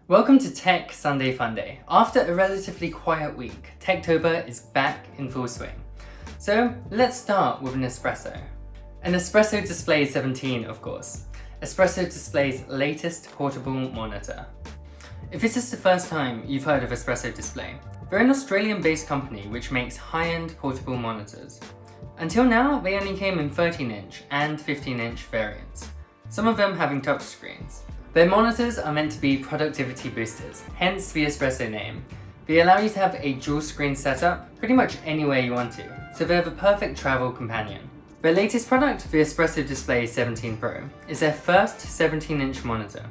Welcome to Tech Sunday Funday. After a relatively quiet week, Techtober is back in full swing. So let's start with an Espresso. An Espresso Display 17, of course. Espresso Display's latest portable monitor. If this is the first time you've heard of Espresso Display, they're an Australian-based company which makes high-end portable monitors. Until now, they only came in 13-inch and 15-inch variants, some of them having touchscreens. Their monitors are meant to be productivity boosters, hence the Espresso name. They allow you to have a dual screen setup pretty much anywhere you want to, so they're the perfect travel companion. Their latest product, the Espresso Display 17 Pro, is their first 17-inch monitor,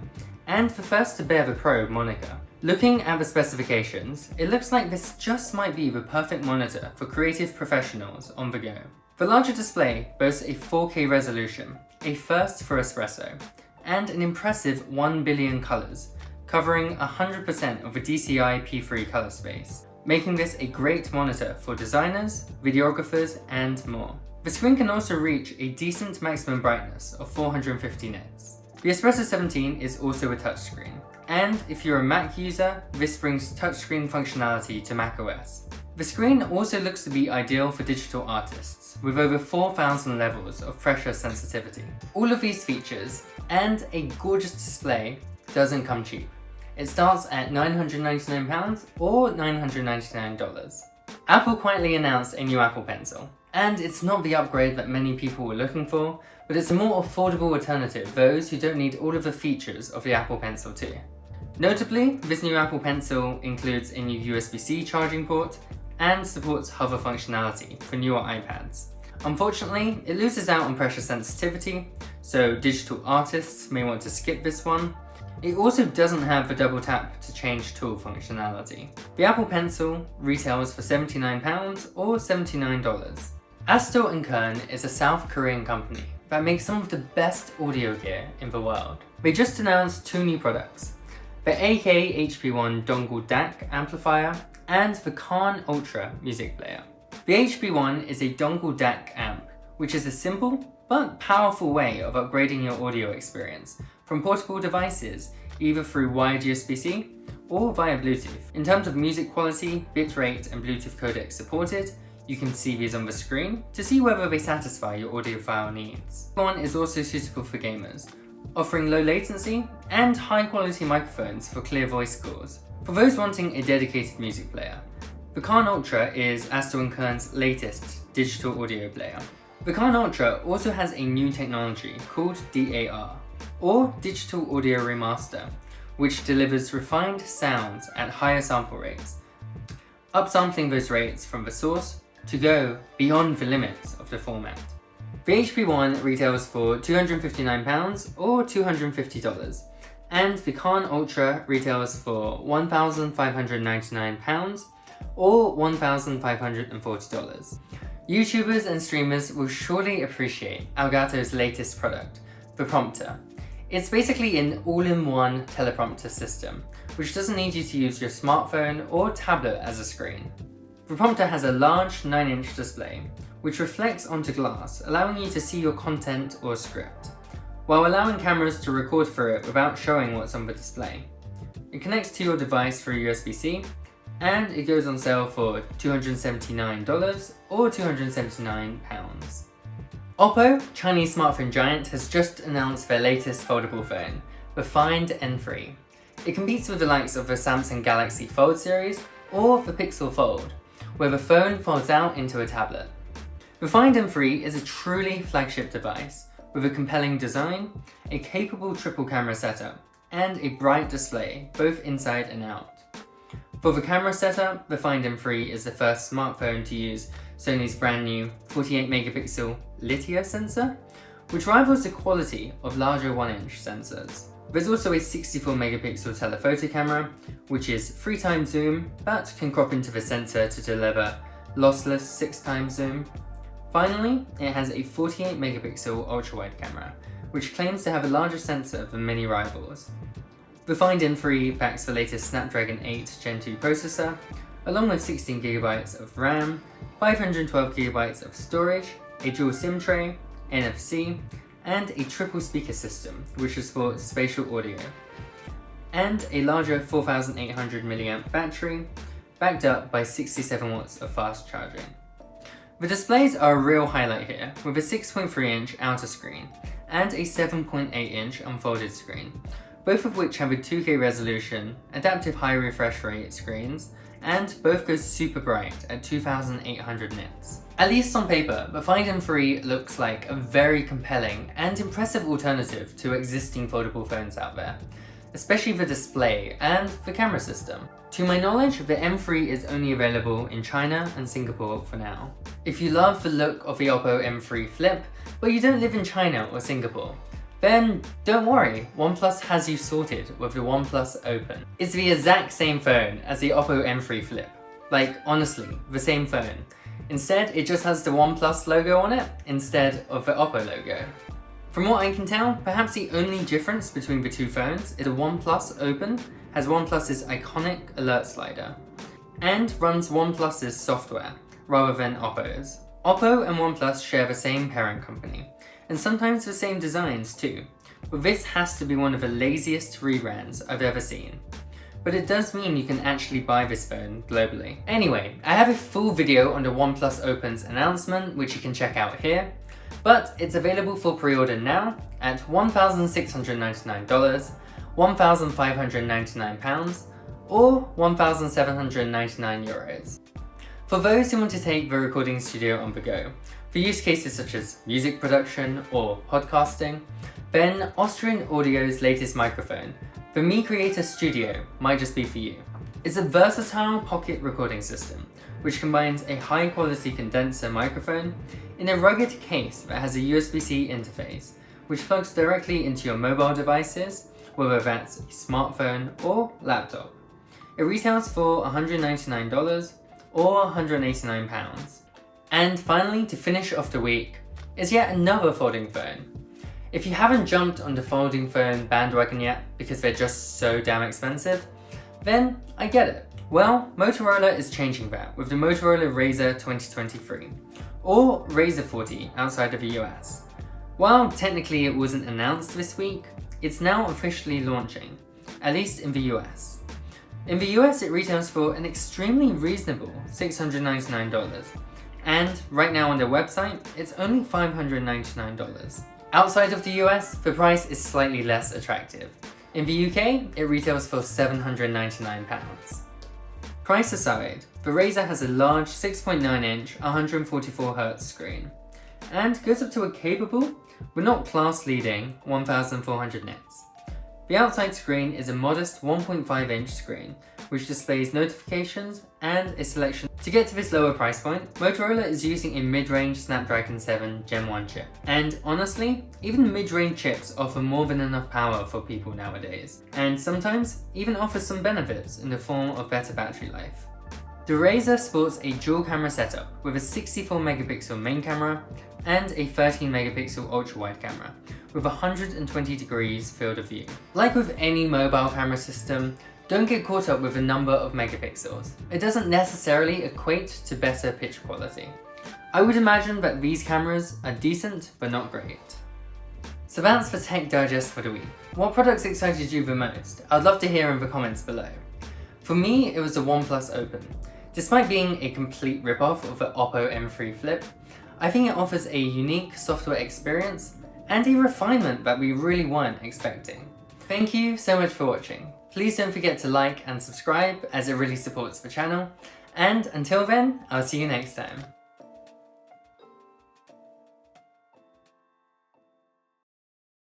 and the first to bear the Pro moniker. Looking at the specifications, it looks like this just might be the perfect monitor for creative professionals on the go. The larger display boasts a 4K resolution, a first for Espresso, and an impressive 1 billion colors, covering 100% of the DCI P3 color space, making this a great monitor for designers, videographers, and more. The screen can also reach a decent maximum brightness of 450 nits. The Espresso 17 is also a touchscreen, and if you're a Mac user, this brings touchscreen functionality to macOS. The screen also looks to be ideal for digital artists, with over 4,000 levels of pressure sensitivity. All of these features, and a gorgeous display, doesn't come cheap. It starts at £999 or $999. Apple quietly announced a new Apple Pencil, and it's not the upgrade that many people were looking for, but it's a more affordable alternative for those who don't need all of the features of the Apple Pencil 2. Notably, this new Apple Pencil includes a new USB-C charging port and supports hover functionality for newer iPads. Unfortunately, it loses out on pressure sensitivity, so digital artists may want to skip this one. It also doesn't have the double tap to change tool functionality. The Apple Pencil retails for £79 or $79. Astell and Kern is a South Korean company that makes some of the best audio gear in the world. They just announced two new products, the AK-HP1 dongle DAC amplifier and the Kann Ultra music player. The HP1 is a dongle DAC amp, which is a simple but powerful way of upgrading your audio experience from portable devices, either through wired USB-C or via Bluetooth. In terms of music quality, bitrate, and Bluetooth codec supported, you can see these on the screen to see whether they satisfy your audiophile needs. The one is also suitable for gamers, offering low latency and high quality microphones for clear voice calls. For those wanting a dedicated music player, the Kann Ultra is Astell & Kern's latest digital audio player. The Kann Ultra also has a new technology called DAR, or Digital Audio Remaster, which delivers refined sounds at higher sample rates, upsampling those rates from the source to go beyond the limits of the format. The HP1 retails for £259 or $250, and the Kann Ultra retails for £1,599 or $1,540. YouTubers and streamers will surely appreciate Elgato's latest product, the Prompter. It's basically an all-in-one teleprompter system, which doesn't need you to use your smartphone or tablet as a screen. The Prompter has a large 9-inch display, which reflects onto glass, allowing you to see your content or script, while allowing cameras to record through it without showing what's on the display. It connects to your device through USB-C, and it goes on sale for $279 or £279. Oppo, Chinese smartphone giant, has just announced their latest foldable phone, the Find N3. It competes with the likes of the Samsung Galaxy Fold series or the Pixel Fold, where the phone folds out into a tablet. The Find N3 is a truly flagship device, with a compelling design, a capable triple camera setup, and a bright display, both inside and out. For the camera setup, the Find N3 is the first smartphone to use Sony's brand new 48 megapixel Litia sensor, which rivals the quality of larger 1-inch sensors. There's also a 64 megapixel telephoto camera, which is 3 times zoom, but can crop into the sensor to deliver lossless 6 times zoom. Finally, it has a 48 megapixel ultra-wide camera, which claims to have a larger sensor than many rivals. The Find N3 packs the latest Snapdragon 8 Gen 2 processor, along with 16GB of RAM, 512GB of storage, a dual SIM tray, NFC, and a triple speaker system, which supports spatial audio. and a larger 4800 mAh battery, backed up by 67 watts of fast charging. The displays are a real highlight here, with a 6.3-inch outer screen and a 7.8-inch unfolded screen, both of which have a 2K resolution, adaptive high refresh rate screens, and both go super bright at 2800 nits. At least on paper, the Find N3 looks like a very compelling and impressive alternative to existing foldable phones out there, especially the display and the camera system. To my knowledge, the M3 is only available in China and Singapore for now. If you love the look of the Oppo M3 Flip, but you don't live in China or Singapore, then don't worry, OnePlus has you sorted with the OnePlus Open. It's the exact same phone as the Oppo M3 Flip. Like, honestly, the same phone. Instead, it just has the OnePlus logo on it instead of the Oppo logo. From what I can tell, perhaps the only difference between the two phones is the OnePlus Open has OnePlus's iconic alert slider and runs OnePlus's software rather than Oppo's. Oppo and OnePlus share the same parent company, and sometimes the same designs too, but this has to be one of the laziest rebrands I've ever seen. But it does mean you can actually buy this phone globally. Anyway, I have a full video on the OnePlus Open's announcement, which you can check out here, but it's available for pre-order now at $1,699, £1,599, or €1,799. For those who want to take the recording studio on the go, for use cases such as music production or podcasting, then Austrian Audio's latest microphone, the MiCreator Studio, might just be for you. It's a versatile pocket recording system, which combines a high-quality condenser microphone in a rugged case that has a USB-C interface, which plugs directly into your mobile devices, whether that's a smartphone or laptop. It retails for $199 or £189. And finally, to finish off the week, is yet another folding phone. If you haven't jumped on the folding phone bandwagon yet because they're just so damn expensive, then I get it. Well, Motorola is changing that with the Motorola Razr 2023, or Razr 40 outside of the US. While technically it wasn't announced this week, it's now officially launching, at least in the US. In the US it retails for an extremely reasonable $699, and right now on their website it's only $599. Outside of the US, the price is slightly less attractive. In the UK, it retails for £799. Price aside, the Razr has a large 6.9-inch 144Hz screen, and goes up to a capable, but not class-leading, 1400 nits. The outside screen is a modest 1.5-inch screen, which displays notifications and a selection. To get to this lower price point, Motorola is using a mid-range Snapdragon 7 Gen 1 chip. And honestly, even mid-range chips offer more than enough power for people nowadays, and sometimes even offer some benefits in the form of better battery life. The Razr sports a dual camera setup with a 64 megapixel main camera and a 13 megapixel ultra-wide camera with 120 degrees field of view. Like with any mobile camera system, don't get caught up with the number of megapixels. It doesn't necessarily equate to better picture quality. I would imagine that these cameras are decent but not great. So that's the Tech Digest for the week. What products excited you the most? I'd love to hear in the comments below. For me, it was the OnePlus Open. Despite being a complete ripoff of the Oppo M3 Flip, I think it offers a unique software experience and a refinement that we really weren't expecting. Thank you so much for watching. Please don't forget to like and subscribe as it really supports the channel, and until then, I'll see you next time.